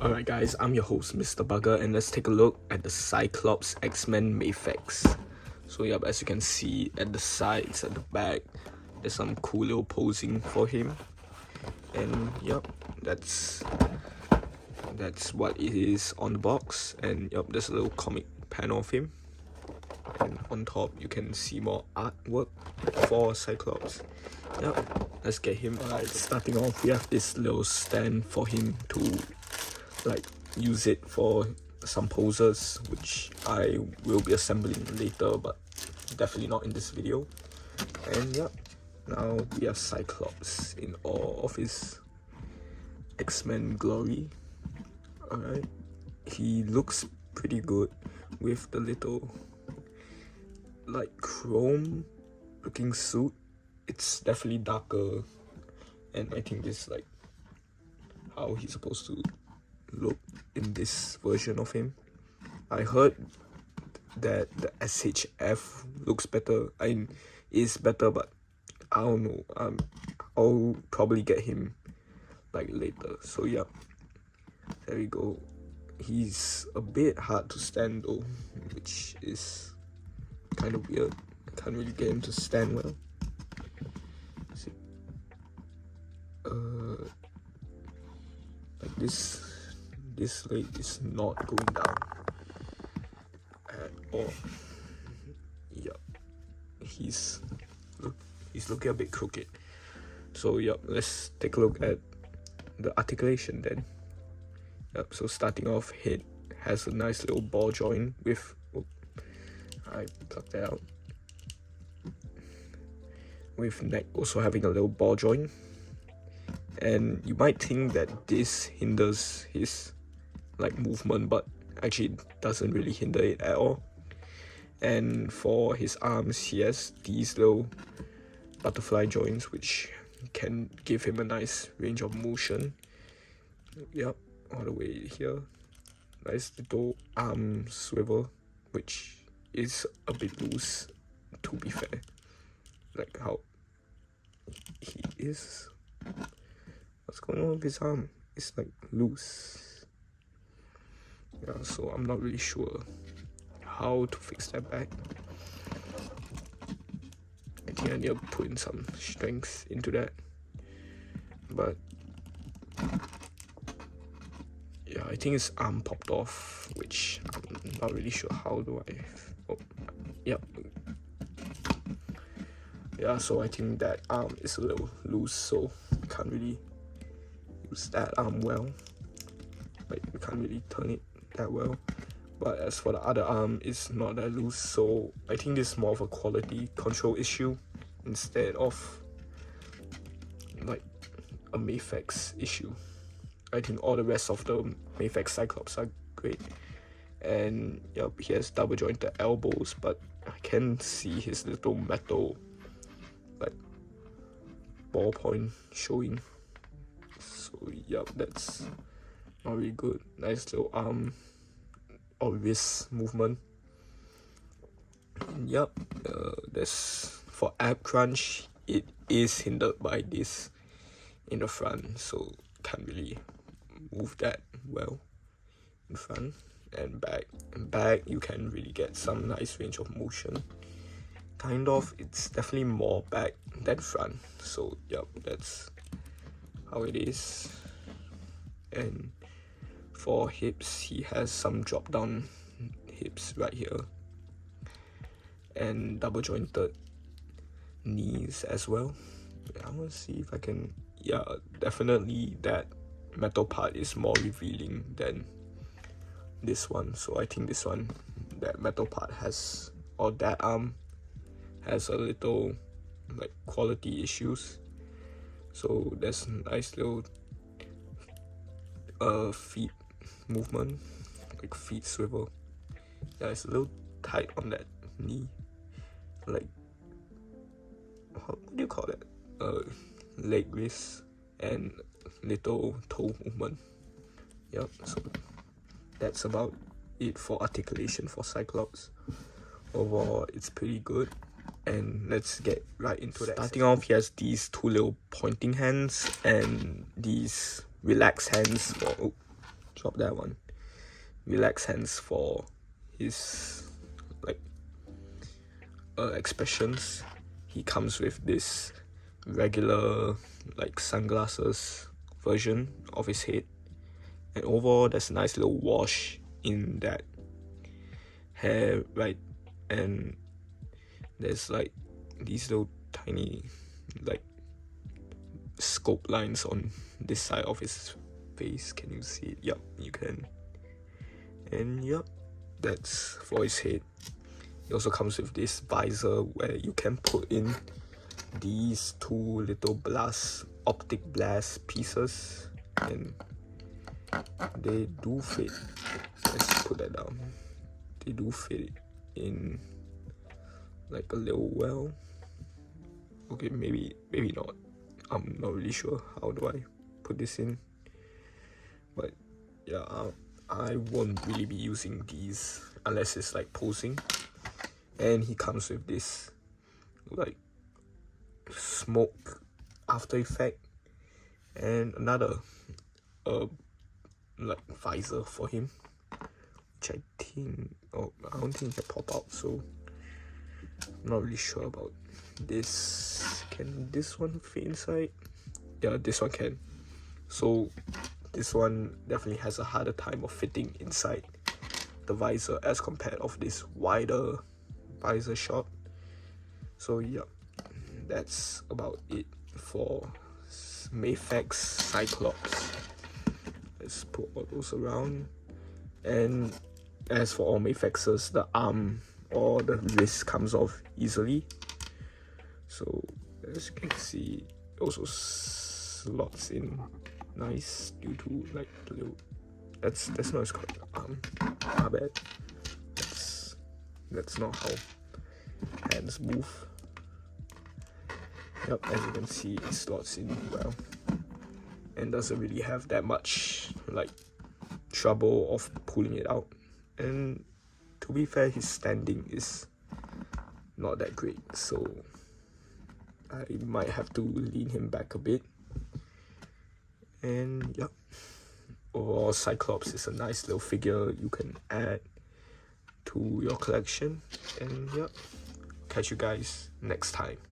Alright guys, I'm your host Mr. Bugger, and let's take a look at the Cyclops X-Men Mafex. So yeah, as you can see at the sides, at the back, there's some cool little posing for him. And yep, that's what it is on the box. And yep, there's a little comic panel of him. And on top you can see more artwork for Cyclops. Yep, let's get him. Alright, starting off we have this little stand for him to use it for some poses, which I will be assembling later, but definitely not in this video. And yeah, now we have Cyclops in all of his X-Men glory. Alright, he looks pretty good with the little chrome looking suit. It's definitely darker, and I think this is how he's supposed to look in this version of him. I heard that the SHF looks better and is better, but I don't know. I'll probably get him later. So yeah, there we go. He's a bit hard to stand though, which is kind of weird. I can't really get him to stand well. This leg is not going down at all. Yep, he's looking a bit crooked. So yep, let's take a look at the articulation then. Yep, so starting off, head has a nice little ball joint with I plucked that out, with neck also having a little ball joint. And you might think that this hinders his movement, but actually it doesn't really hinder it at all. And for his arms, he has these little butterfly joints which can give him a nice range of motion. Yep, all the way here. Nice little arm swivel, which is a bit loose, to be fair, like how he is. What's going on with his arm? It's loose. Yeah, so I'm not really sure how to fix that back. I think I need to put in some strength into that. But yeah, I think his arm popped off, which I'm not really sure how do I... Oh, yeah. Yeah, so I think that arm is a little loose, so I can't really use that arm well. You can't really turn it that well. But as for the other arm, it's not that loose, so I think this is more of a quality control issue instead of a Mafex issue. I think all the rest of the Mafex Cyclops are great. And yep, he has double jointed elbows, but I can see his little metal ballpoint showing. So yep, that's not really good. Nice little arm or wrist movement. And yep, there's for ab crunch, it is hindered by this in the front, so can't really move that well in front. And back you can really get some nice range of motion. Kind of, it's definitely more back than front. So yep, that's how it is. And for hips, he has some drop down hips right here, and double jointed knees as well. I want to see if I can... Yeah, definitely that metal part is more revealing than this one. So I think this one, that metal part has, or that arm has a little quality issues. So there's nice little feet movement, feet swivel. Yeah, it's a little tight on that knee, what do you call that, leg raise and little toe movement. Yep, so that's about it for articulation for Cyclops. Overall, it's pretty good. And let's get right into that. Starting off, he has these two little pointing hands and these relaxed hands for drop that one. Relax hands for his like expressions. He comes with this regular like sunglasses version of his head, and overall there's a nice little wash in that hair, right? And there's like these little tiny like scope lines on this side of his face. Can you see it? Yep, you can. And yep, that's for his head. It also comes with this visor where you can put in these two little optic blast pieces, and they do fit. Let's put that down. They do fit in like a little well. Okay, maybe not. I'm not really sure how do I put this in, but yeah, I won't really be using these unless it's like posing. And he comes with this like smoke after effect and another like visor for him, which I don't think it can pop out, so I'm not really sure about this. Can this one fit inside? Yeah, this one can. So this one definitely has a harder time of fitting inside the visor as compared of this wider visor shot. So yeah, that's about it for Mafex Cyclops. Let's put all those around. And as for all Mafexes, the arm or the wrist comes off easily. So as you can see, it also slots in nice due to like the little. That's not as called arm. My bad. That's not how hands move. Yep, as you can see, it slots in well and doesn't really have that much like trouble of pulling it out. And to be fair, his standing is not that great, so I might have to lean him back a bit. And yeah, overall Cyclops is a nice little figure you can add to your collection. And yeah, catch you guys next time.